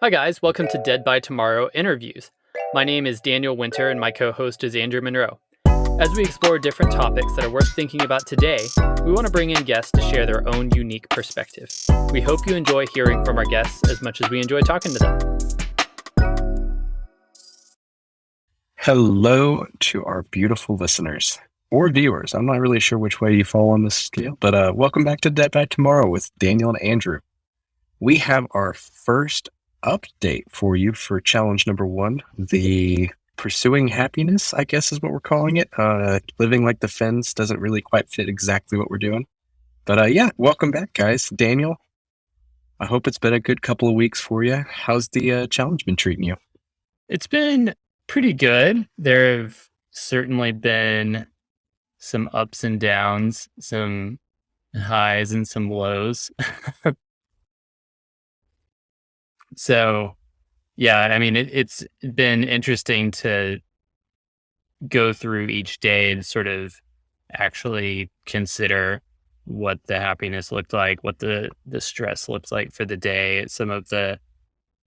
Hi, guys. Welcome to Dead by Tomorrow interviews. My name is Daniel Winter, and my co host is Andrew Monroe. As we explore different topics that are worth thinking about today, we want to bring in guests to share their own unique perspective. We hope you enjoy hearing from our guests as much as we enjoy talking to them. Hello to our beautiful listeners or viewers. I'm not really sure which way you fall on this scale, but welcome back to Dead by Tomorrow with Daniel and Andrew. We have our first update for you for challenge number 1, the pursuing happiness, I guess is what we're calling it. Living like the Finns doesn't really quite fit exactly what we're doing. But yeah, welcome back, guys. Daniel, I hope it's been a good couple of weeks for you. How's the challenge been treating you? It's been pretty good. There have certainly been some ups and downs, some highs and some lows. So, yeah, I mean, it's been interesting to go through each day and sort of actually consider what the happiness looked like, what the stress looked like for the day, some of the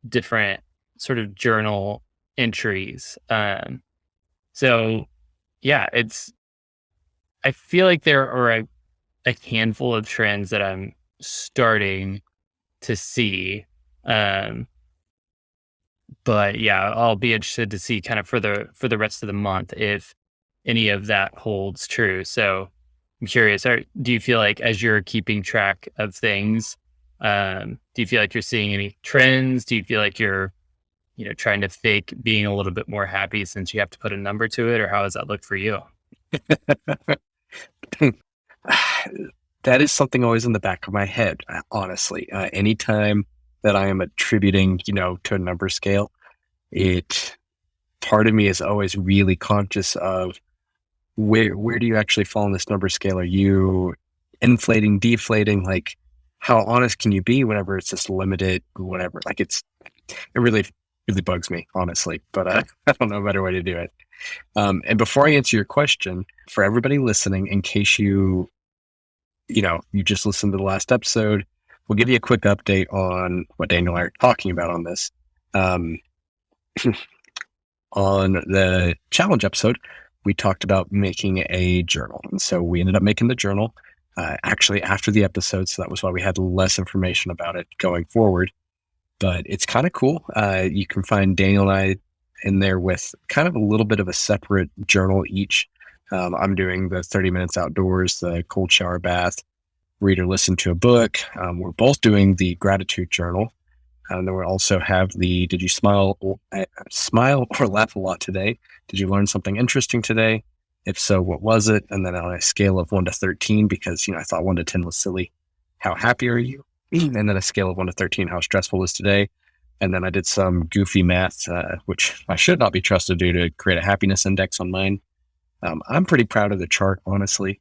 different sort of journal entries. So, yeah, I feel like there are a handful of trends that I'm starting to see. But yeah, I'll be interested to see kind of for the rest of the month if any of that holds true. So I'm curious, do you feel like as you're keeping track of things, do you feel like you're seeing any trends? Do you feel like you're, trying to fake being a little bit more happy since you have to put a number to it, or how does that look for you? That is something always in the back of my head, honestly. Anytime that I am attributing, to a number scale, part of me is always really conscious of where do you actually fall in this number scale? Are you inflating, deflating? Like, how honest can you be whenever it's just limited, whatever? Like, it really bugs me, honestly, but I don't know a better way to do it. And before I answer your question, for everybody listening, in case you just listened to the last episode, we'll give you a quick update on what Daniel and I are talking about on this. On the challenge episode, we talked about making a journal. And so we ended up making the journal actually after the episode. So that was why we had less information about it going forward. But it's kind of cool. You can find Daniel and I in there with kind of a little bit of a separate journal each. I'm doing the 30 minutes outdoors, the cold shower bath, read or listen to a book. We're both doing the gratitude journal. And then we also have the, did you smile or laugh a lot today? Did you learn something interesting today? If so, what was it? And then on a scale of 1 to 13, because, I thought 1 to 10 was silly, how happy are you? And then a scale of 1 to 13, how stressful is today? And then I did some goofy math, which I should not be trusted to do, to create a happiness index on mine. I'm pretty proud of the chart, honestly.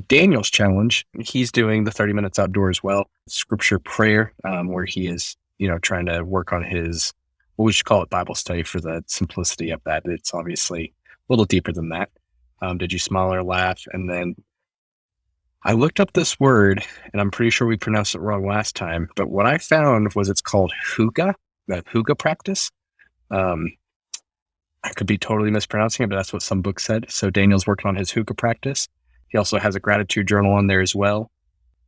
Daniel's challenge, he's doing the 30 minutes outdoor as well, scripture prayer, where he is, trying to work on his, what we should call it, Bible study for the simplicity of that. It's obviously a little deeper than that. Did you smile or laugh? And then I looked up this word, and I'm pretty sure we pronounced it wrong last time, but what I found was it's called hygge, the hygge practice. I could be totally mispronouncing it, but that's what some books said. So Daniel's working on his hygge practice. He also has a gratitude journal on there as well,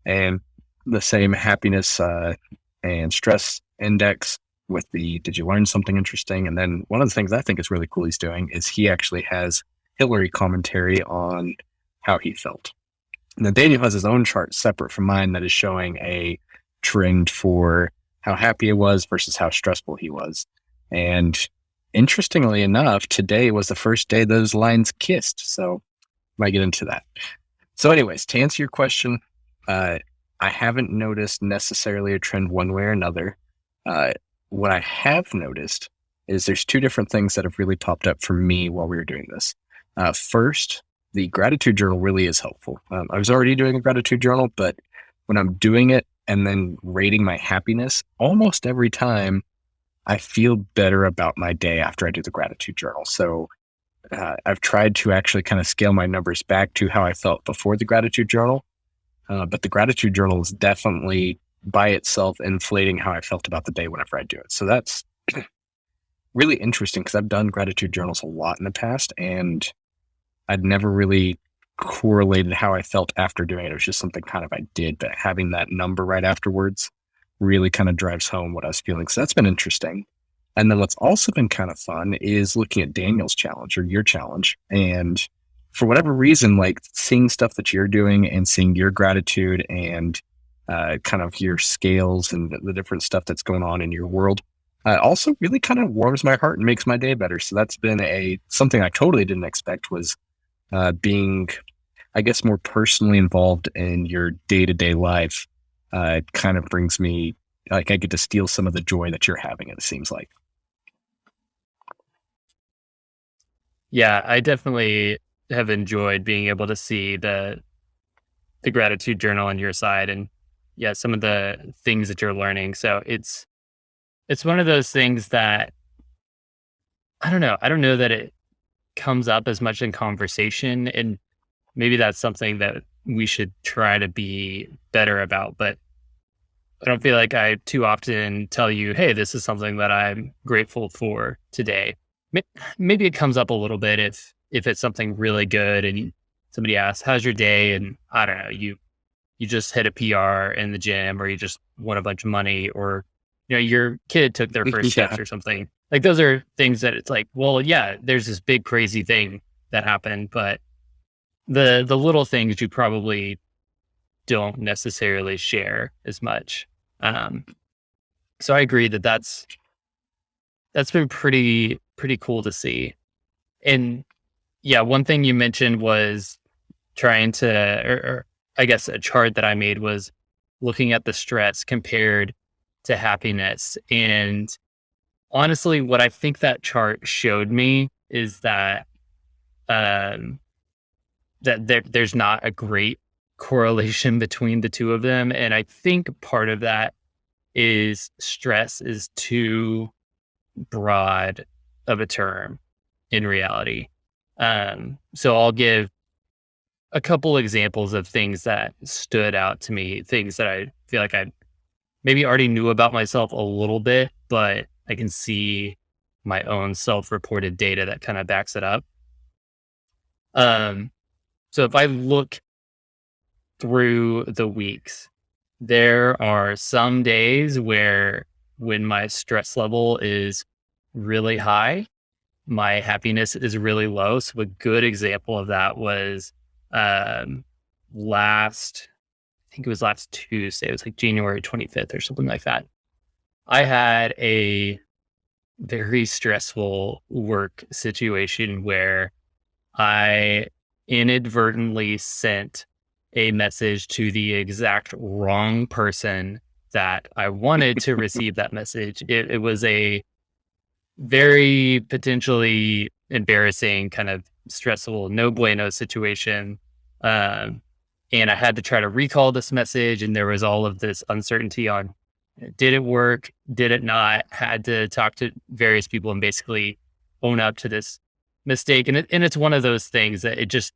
and the same happiness and stress index with the, did you learn something interesting? And then one of the things I think is really cool he's doing is he actually has Hillary commentary on how he felt. Now, Daniel has his own chart separate from mine that is showing a trend for how happy he was versus how stressful he was. And interestingly enough, today was the first day those lines kissed. So I might get into that. So anyways, to answer your question, I haven't noticed necessarily a trend one way or another. What I have noticed is there's 2 different things that have really popped up for me while we were doing this. First, the gratitude journal really is helpful. I was already doing a gratitude journal, but when I'm doing it and then rating my happiness, almost every time I feel better about my day after I do the gratitude journal. So I've tried to actually kind of scale my numbers back to how I felt before the gratitude journal. But the gratitude journal is definitely by itself inflating how I felt about the day whenever I do it. So that's really interesting because I've done gratitude journals a lot in the past, and I'd never really correlated how I felt after doing it. It was just something kind of I did, but having that number right afterwards really kind of drives home what I was feeling. So that's been interesting. And then what's also been kind of fun is looking at Daniel's challenge or your challenge. And for whatever reason, like seeing stuff that you're doing and seeing your gratitude and kind of your scales and the different stuff that's going on in your world also really kind of warms my heart and makes my day better. So that's been something I totally didn't expect was being, I guess, more personally involved in your day-to-day life. It kind of brings me, like, I get to steal some of the joy that you're having, it seems like. Yeah, I definitely have enjoyed being able to see the gratitude journal on your side, and yeah, some of the things that you're learning. So it's one of those things that I don't know. I don't know that it comes up as much in conversation, and maybe that's something that we should try to be better about. But I don't feel like I too often tell you, "Hey, this is something that I'm grateful for today." May- Maybe it comes up a little bit if it's something really good, and somebody asks, "How's your day?" And I don't know, you just hit a PR in the gym, or you just won a bunch of money, or your kid took their first steps Yeah. or something. Like those are things that it's like, well, yeah, there's this big crazy thing that happened, but the little things you probably don't necessarily share as much. Um, so I agree that that's been pretty cool to see. And yeah, one thing you mentioned was trying to, or I guess a chart that I made was looking at the stress compared to happiness. And honestly, what I think that chart showed me is that um, there's not a great correlation between the two of them. And I think part of that is stress is too broad of a term in reality. So I'll give a couple examples of things that stood out to me, things that I feel like I maybe already knew about myself a little bit, but I can see my own self-reported data that kind of backs it up. Um, so if I look through the weeks, there are some days where when my stress level is really high, my happiness is really low. So a good example of that was um, last, I think it was last Tuesday. It was like January 25th or something like that. I had a very stressful work situation where I inadvertently sent a message to the exact wrong person that I wanted to receive that message. It was a very potentially embarrassing, kind of stressful, no bueno situation. Um, and I had to try to recall this message, and there was all of this uncertainty on did it work, did it not? Had to talk to various people and basically own up to this mistake. And it's one of those things that it just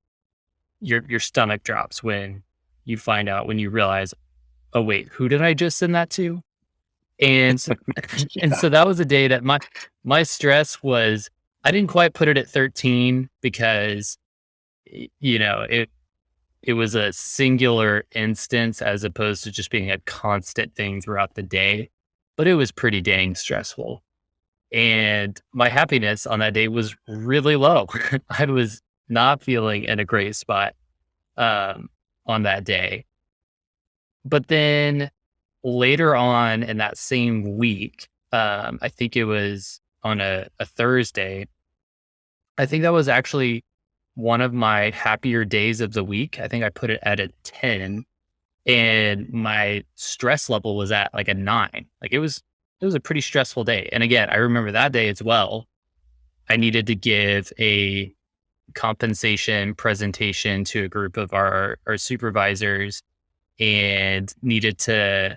your stomach drops when you find out, when you realize, oh wait, who did I just send that to? And so, and Yeah. so that was a day that my stress was, I didn't quite put it at 13 because it was a singular instance as opposed to just being a constant thing throughout the day, but it was pretty dang stressful. And my happiness on that day was really low. I was not feeling in a great spot um, on that day. But then later on in that same week, I think it was on a Thursday. I think that was actually one of my happier days of the week. I think I put it at a 10, and my stress level was at like a 9. Like it was a pretty stressful day. And again, I remember that day as well. I needed to give a compensation presentation to a group of our supervisors, and needed to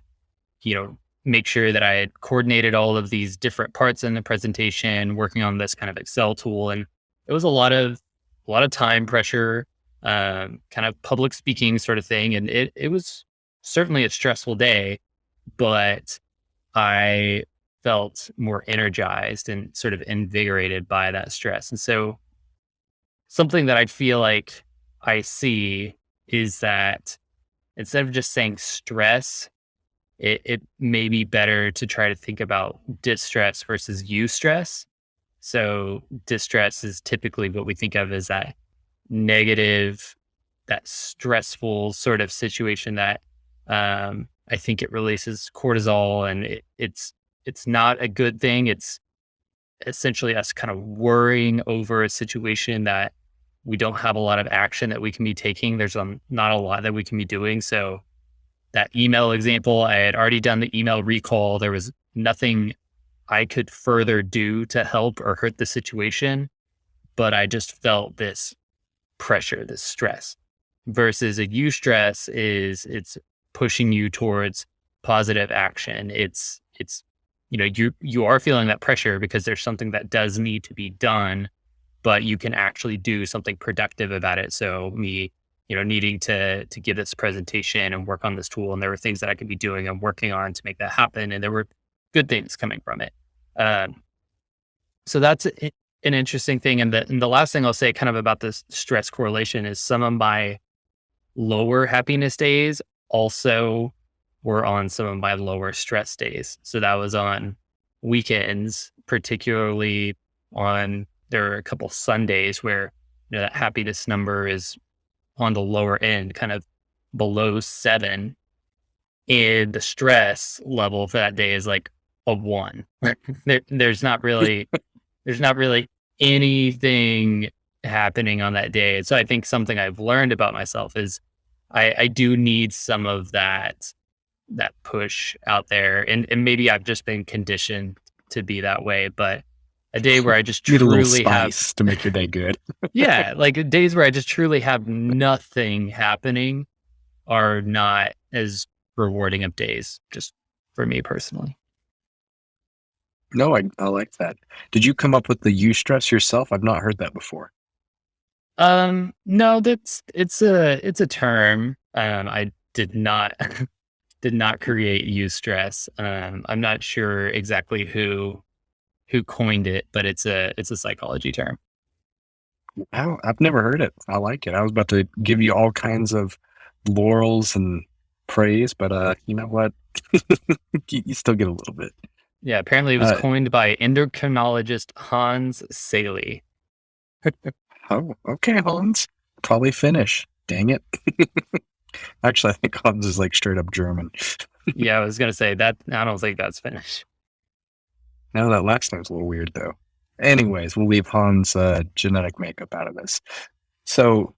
you know, make sure that I had coordinated all of these different parts in the presentation, working on this kind of Excel tool. And it was a lot of time pressure, kind of public speaking sort of thing. And it was certainly a stressful day. but I felt more energized and sort of invigorated by that stress. And so something that I feel like I see is that instead of just saying stress, it may be better to try to think about distress versus eustress. So distress is typically what we think of as that negative, that stressful sort of situation that I think it releases cortisol, and it's not a good thing. It's essentially us kind of worrying over a situation that we don't have a lot of action that we can be taking. There's not a lot that we can be doing. So that email example, I had already done the email recall. There was nothing I could further do to help or hurt the situation, but I just felt this pressure, this stress. Versus a eustress is it's pushing you towards positive action. It's you are feeling that pressure because there's something that does need to be done, but you can actually do something productive about it. So me, needing to give this presentation and work on this tool, and there were things that I could be doing and working on to make that happen, and there were good things coming from it. Um, so that's an interesting thing. And the last thing I'll say, kind of about this stress correlation, is some of my lower happiness days also were on some of my lower stress days. So that was on weekends, particularly on there are a couple Sundays where that happiness number is on the lower end, kind of below 7, and the stress level for that day is like a 1. There's not really anything happening on that day. And so I think something I've learned about myself is I do need some of that push out there. And maybe I've just been conditioned to be that way. But a day where I just You need a little truly have, spice to make your day good. yeah, like days where I just truly have nothing happening are not as rewarding of days, just for me personally. No, I like that. Did you come up with the you stress yourself? I've not heard that before. No, it's a term. I did not did not create use stress. I'm not sure exactly who coined it, but it's a psychology term. I've never heard it. I like it. I was about to give you all kinds of laurels and praise, but you know what? You still get a little bit. Yeah, apparently it was Uh, coined by endocrinologist Hans Saley. oh, okay, Hans. Probably Finnish. Dang it. Actually, I think Hans is like straight up German. Yeah, I was gonna say that. I don't think that's Finnish. Now that last name's a little weird though. Anyways, we'll leave Hans' genetic makeup out of this. So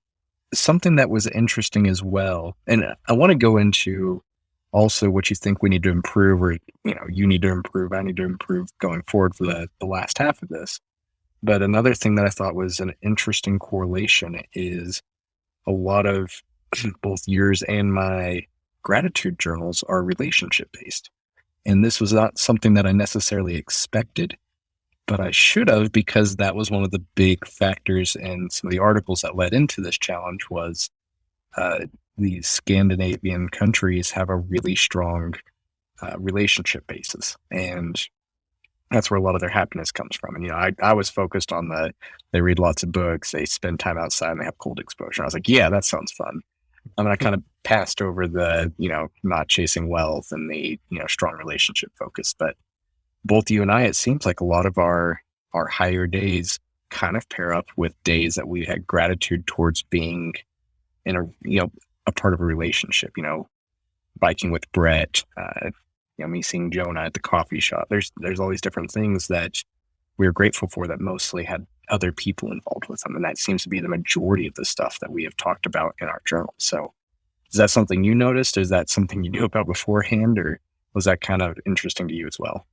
something that was interesting as well, and I want to go into also what you think we need to improve, or you need to improve, I need to improve going forward for the last half of this. But another thing that I thought was an interesting correlation is a lot of both yours and my gratitude journals are relationship based. And this was not something that I necessarily expected, but I should have, because that was one of the big factors in some of the articles that led into this challenge was uh, these Scandinavian countries have a really strong relationship basis. And that's where a lot of their happiness comes from. And, I was focused on they read lots of books, they spend time outside, and they have cold exposure. I was like, yeah, that sounds fun. And I kind of passed over the, not chasing wealth and the, strong relationship focus. But both you and I, it seems like a lot of our higher days kind of pair up with days that we had gratitude towards being in a part of a relationship, biking with Brett, me seeing Jonah at the coffee shop. There's all these different things that we are grateful for that mostly had other people involved with them. And that seems to be the majority of the stuff that we have talked about in our journal. So is that something you noticed? Is that something you knew about beforehand, or was that kind of interesting to you as well?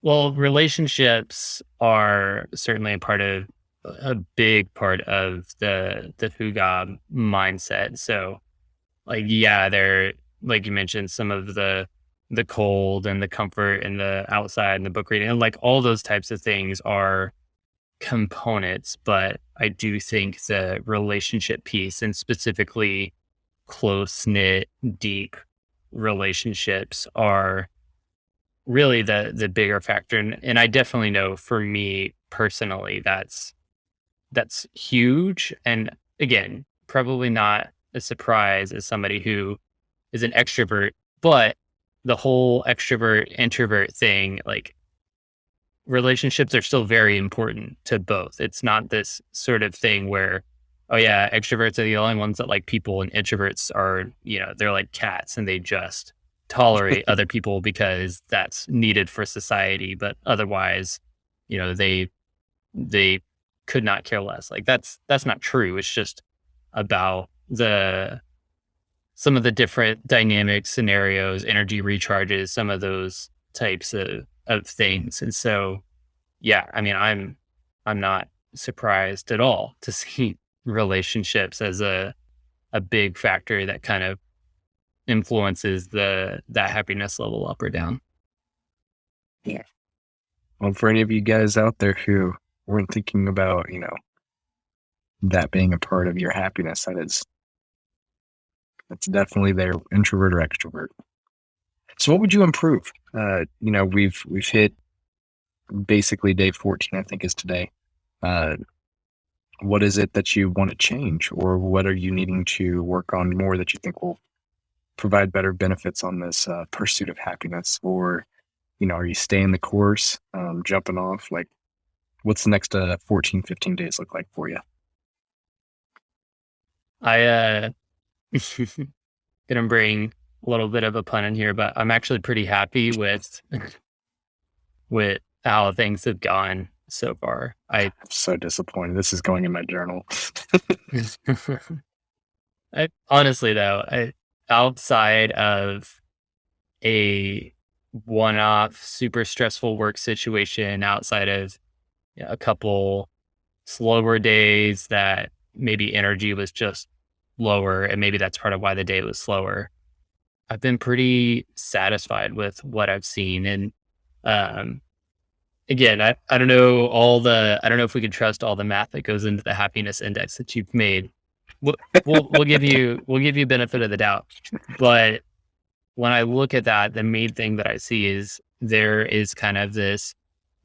Well, relationships are certainly a big part of the Fuga mindset. So, like, yeah, they're like you mentioned, some of the cold and the comfort and the outside and the book reading and like all those types of things are components. But I do think the relationship piece, and specifically close knit, deep relationships are really the bigger factor. And I definitely know for me personally, that's huge. And again, probably not a surprise as somebody who is an extrovert, but the whole extrovert introvert thing, like relationships are still very important to both. It's not this sort of thing where, oh yeah, extroverts are the only ones that like people and introverts are, they're like cats and they just tolerate other people because that's needed for society. But otherwise, they could not care less. Like that's not true. It's just about the some of the different dynamic scenarios, energy recharges, some of those types of things. And so yeah, I mean, I'm not surprised at all to see relationships as a big factor that kind of influences that happiness level up or down. Yeah. Well, for any of you guys out there who weren't thinking about, that being a part of your happiness, that's definitely there, introvert or extrovert. So what would you improve? We've hit basically day 14, I think is today. Uh, what is it that you want to change, or what are you needing to work on more that you think will provide better benefits on this pursuit of happiness? Or, are you staying the course, jumping off? Like, what's the next 14, 15 days look like for you? I gonna bring a little bit of a pun in here, but I'm actually pretty happy with how things have gone so far. I'm so disappointed. This is going in my journal. Honestly though, outside of a one-off super stressful work situation, outside of a couple slower days that maybe energy was just lower, and maybe that's part of why the day was slower. I've been pretty satisfied with what I've seen. And um, again, I don't know I don't know if we can trust all the math that goes into the happiness index that you've made. We'll, we'll give you benefit of the doubt. But when I look at that, the main thing that I see is there is kind of this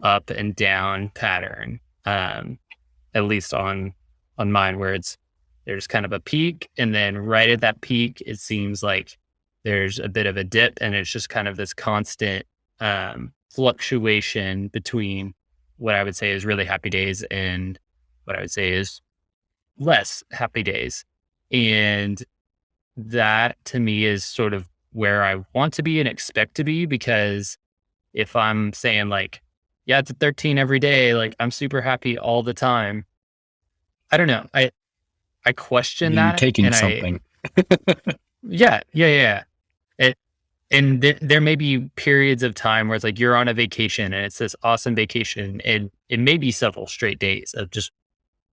up and down pattern. At least on mine, where there's kind of a peak, and then right at that peak it seems like there's a bit of a dip, and it's just kind of this constant fluctuation between what I would say is really happy days and what I would say is less happy days. And that to me is sort of where I want to be and expect to be, because if I'm saying like, yeah, it's a 13 every day, like I'm super happy all the time, I don't know. I question You that, taking and I something. yeah, yeah, yeah. It, and there may be periods of time where it's like you're on a vacation and it's this awesome vacation, and it may be several straight days of just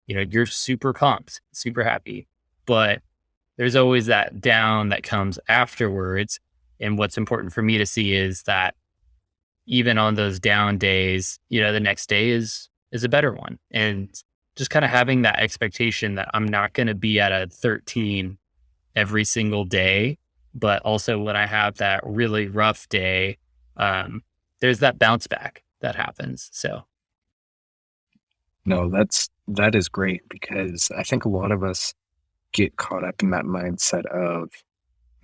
you're super pumped, super happy, but there's always that down that comes afterwards. And what's important for me to see is that even on those down days, the next day is a better one. And just kind of having that expectation that I'm not going to be at a 13 every single day, but also when I have that really rough day, there's that bounce back that happens. So No, that is great, because I think a lot of us get caught up in that mindset of,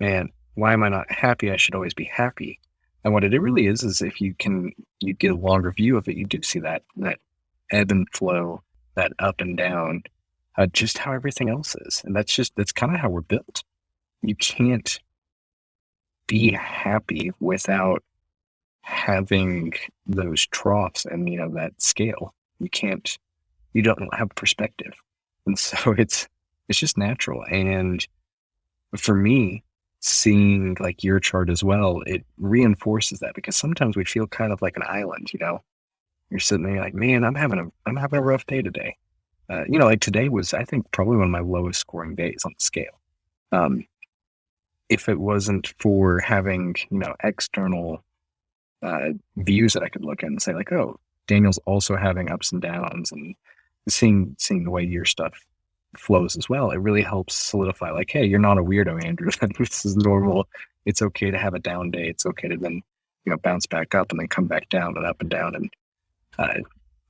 man, why am I not happy? I should always be happy. And what it really is if you get a longer view of it, you do see that ebb and flow, that up and down, just how everything else is. And that's kind of how we're built. You can't be happy without having those troughs and that scale. You don't have perspective. And so it's just natural. And for me, seeing like your chart as well, it reinforces that, because sometimes we feel kind of like an island. You're sitting there like, man, I'm having a rough day today. Like today was, I think, probably one of my lowest scoring days on the scale. Um, if it wasn't for having, external views that I could look at and say like, oh, Daniel's also having ups and downs, and seeing the way your stuff flows as well, it really helps solidify like, hey, you're not a weirdo, Andrew. This is normal. it's okay to have a down day. It's okay to then, bounce back up and then come back down and up and down. And uh,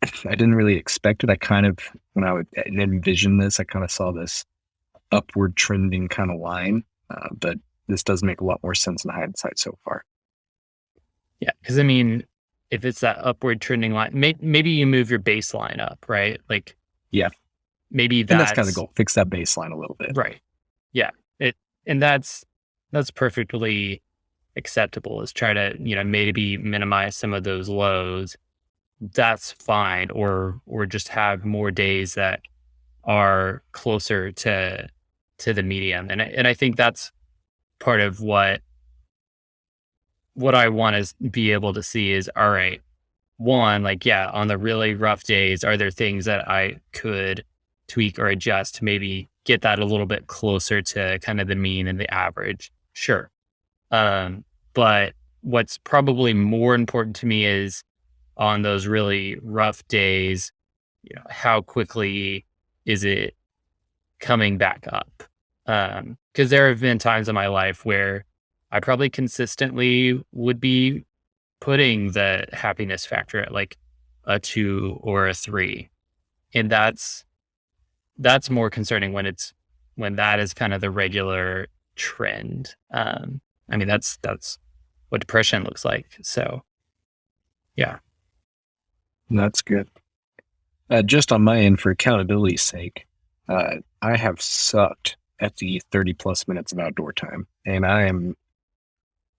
I didn't really expect it. I kind of, when I would envision this, I kind of saw this upward trending kind of line, but this does make a lot more sense in hindsight so far. Yeah, because I mean, if it's that upward trending line, maybe you move your baseline up, right? Like Yeah. maybe And that's kind of the that's goal, fix that baseline a little bit. right. Yeah. It and that's perfectly acceptable is try to, maybe minimize some of those lows. That's fine. Or just have more days that are closer to the medium. And I think that's part of what I want to be able to see is all right, one, like, yeah, on the really rough days, are there things that I could tweak or adjust to maybe get that a little bit closer to kind of the mean and the average? Sure. But what's probably more important to me is on those really rough days, how quickly is it coming back up? Because there have been times in my life where I probably consistently would be putting the happiness factor at like a 2 or a 3. And that's more concerning when that is kind of the regular trend. I mean that's what depression looks like. So yeah. That's good. Just on my end, for accountability's sake, I have sucked at the 30 plus minutes of outdoor time, and I am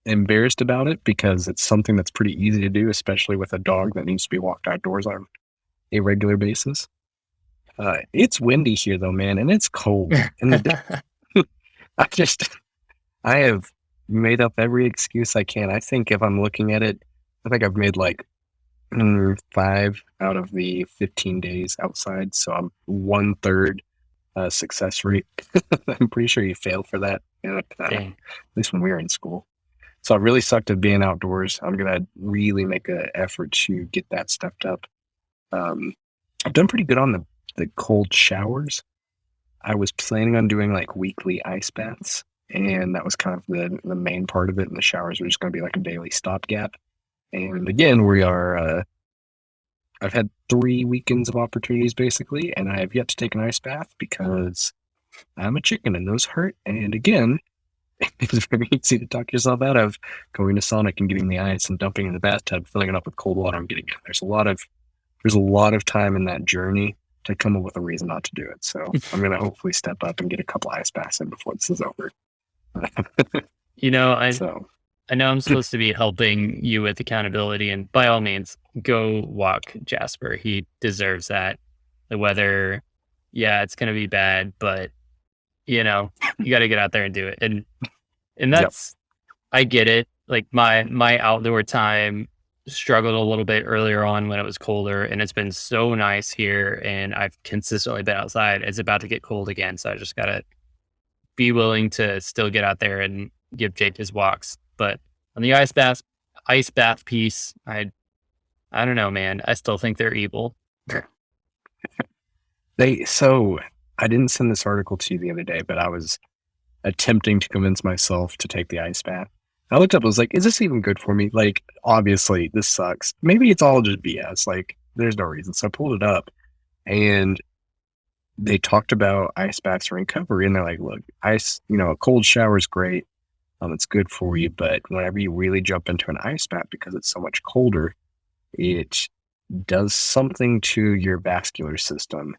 embarrassed about it because it's something that's pretty easy to do, especially with a dog that needs to be walked outdoors on a regular basis. It's windy here though, man, and it's cold. And I just, I have made up every excuse I can. I think if I'm looking at it, I think I've made like 5 out of the 15 days outside. So I'm 1/3 success rate. I'm pretty sure you fail for that, at Dang. least when we were in school. So I really sucked at being outdoors. I'm gonna really make an effort to get that stepped up. Um, I've done pretty good on the cold showers. I was planning on doing like weekly ice baths, and that was kind of the main part of it. And the showers were just going to be like a daily stopgap. And again, we are. I've had 3 weekends of opportunities basically, and I have yet to take an ice bath because I'm a chicken and those hurt. And again, it's very easy to talk yourself out of going to Sonic and getting the ice and dumping in the bathtub, filling it up with cold water and getting it. There's a lot of time in that journey to come up with a reason not to do it. So I'm gonna hopefully step up and get a couple ice baths in before this is over. You know, I So I know I'm supposed to be helping you with accountability, and by all means, go walk Jasper. He deserves that. The weather, yeah, it's gonna be bad, but you got to get out there and do it. And yep. that's I get it. Like my outdoor time struggled a little bit earlier on when it was colder, and it's been so nice here, and I've consistently been outside. It's about to get cold again, so I just gotta be willing to still get out there and give Jake his walks. But on the ice bath piece, I don't know, man. I still think they're evil. So I didn't send this article to you the other day, but I was attempting to convince myself to take the ice bath. I looked up, I was like, is this even good for me? Like, obviously, this sucks. Maybe it's all just BS. Like, there's no reason. So I pulled it up, and they talked about ice baths for recovery, and they're like, look, ice, a cold shower is great. It's good for you, but whenever you really jump into an ice bath because it's so much colder, it does something to your vascular system,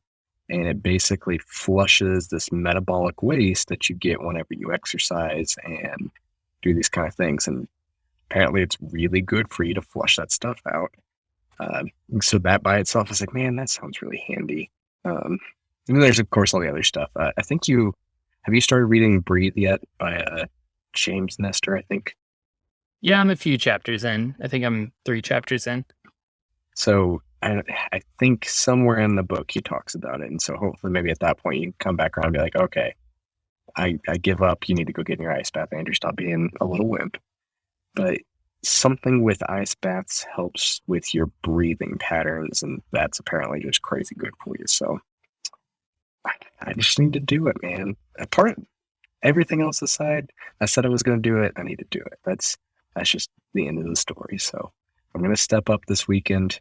and it basically flushes this metabolic waste that you get whenever you exercise and do these kind of things. And apparently it's really good for you to flush that stuff out. So that by itself is like, man, that sounds really handy. And then there's of course all the other stuff. I think have you started reading Breathe yet by James Nestor, I think. Yeah, I'm a few chapters in. I think I'm 3 chapters in. So I think somewhere in the book he talks about it. And so hopefully maybe at that point you can come back around and be like, okay, I give up. You need to go get in your ice bath, Andrew. Stop being a little wimp. But something with ice baths helps with your breathing patterns, and that's apparently just crazy good for you. So I just need to do it, man. everything else aside, I said I was going to do it. I need to do it. That's just the end of the story. So I'm going to step up this weekend.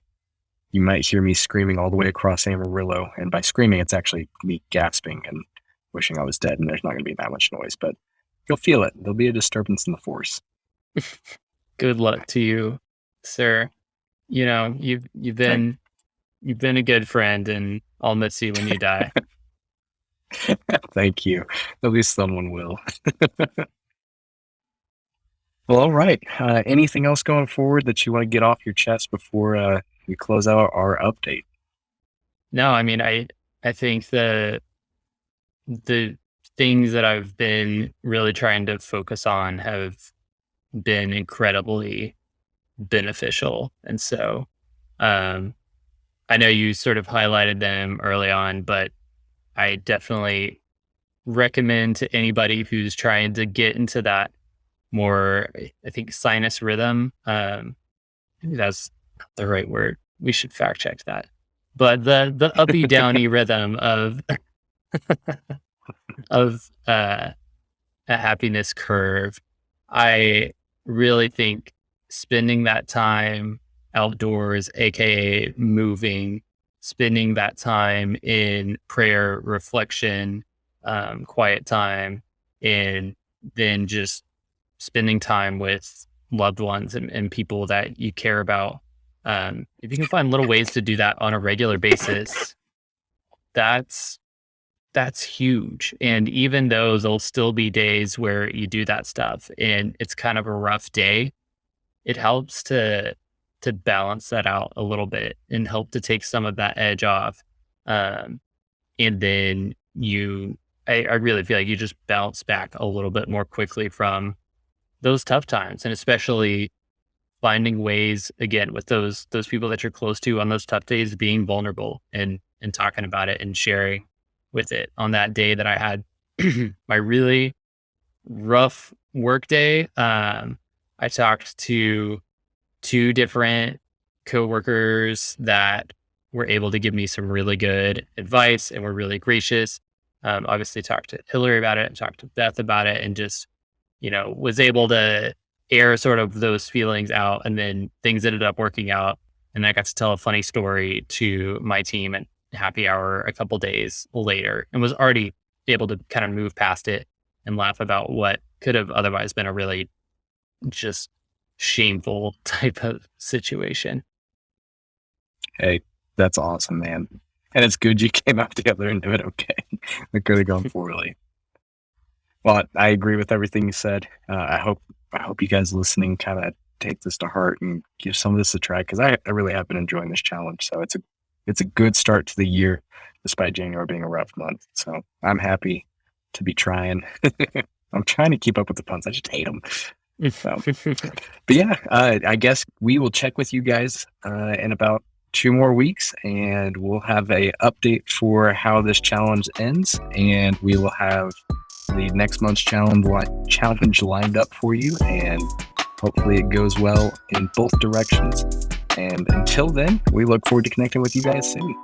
You might hear me screaming all the way across Amarillo, and by screaming, it's actually me gasping and wishing I was dead. And there's not going to be that much noise, but you'll feel it. There'll be a disturbance in the force. Good luck to you, sir. You know, Thank, you've been a good friend, and I'll miss you when you die. thank you. At least someone will. Well, all right. Anything else going forward that you want to get off your chest before we close out our update? No, I mean, I think the things that I've been really trying to focus on have been incredibly beneficial, and so um, I know you sort of highlighted them early on, but I definitely recommend to anybody who's trying to get into that more, I think, sinus rhythm. Maybe that's not the right word. We should fact check that. But the uppy downy rhythm of a happiness curve, I really think spending that time outdoors, aka moving, spending that time in prayer, reflection, quiet time, and then just spending time with loved ones and people that you care about. If you can find little ways to do that on a regular basis, that's that's huge. And even though there'll still be days where you do that stuff and it's kind of a rough day, it helps to balance that out a little bit and help to take some of that edge off. Um, and then I really feel like you just bounce back a little bit more quickly from those tough times, and especially finding ways again with those people that you're close to on those tough days, being vulnerable and talking about it and sharing with it. On that day that I had my really rough work day, I talked to two different coworkers that were able to give me some really good advice and were really gracious. Obviously talked to Hillary about it and talked to Beth about it, and just, was able to air sort of those feelings out, and then things ended up working out. And I got to tell a funny story to my team at happy hour a couple days later, and was already able to kind of move past it and laugh about what could have otherwise been a really just shameful type of situation. Hey, that's awesome, man. And it's good you came out together and do it okay. It could have gone poorly. Well, I agree with everything you said. I hope you guys listening kind of take this to heart and give some of this a try, because I really have been enjoying this challenge. So it's a good start to the year, despite January being a rough month. So I'm happy to be trying. I'm trying to keep up with the puns. I just hate them. So, but yeah, I guess we will check with you guys in about 2 more weeks, and we'll have a update for how this challenge ends, and we will have the next month's challenge lined up for you, and hopefully it goes well in both directions. And until then, we look forward to connecting with you guys soon.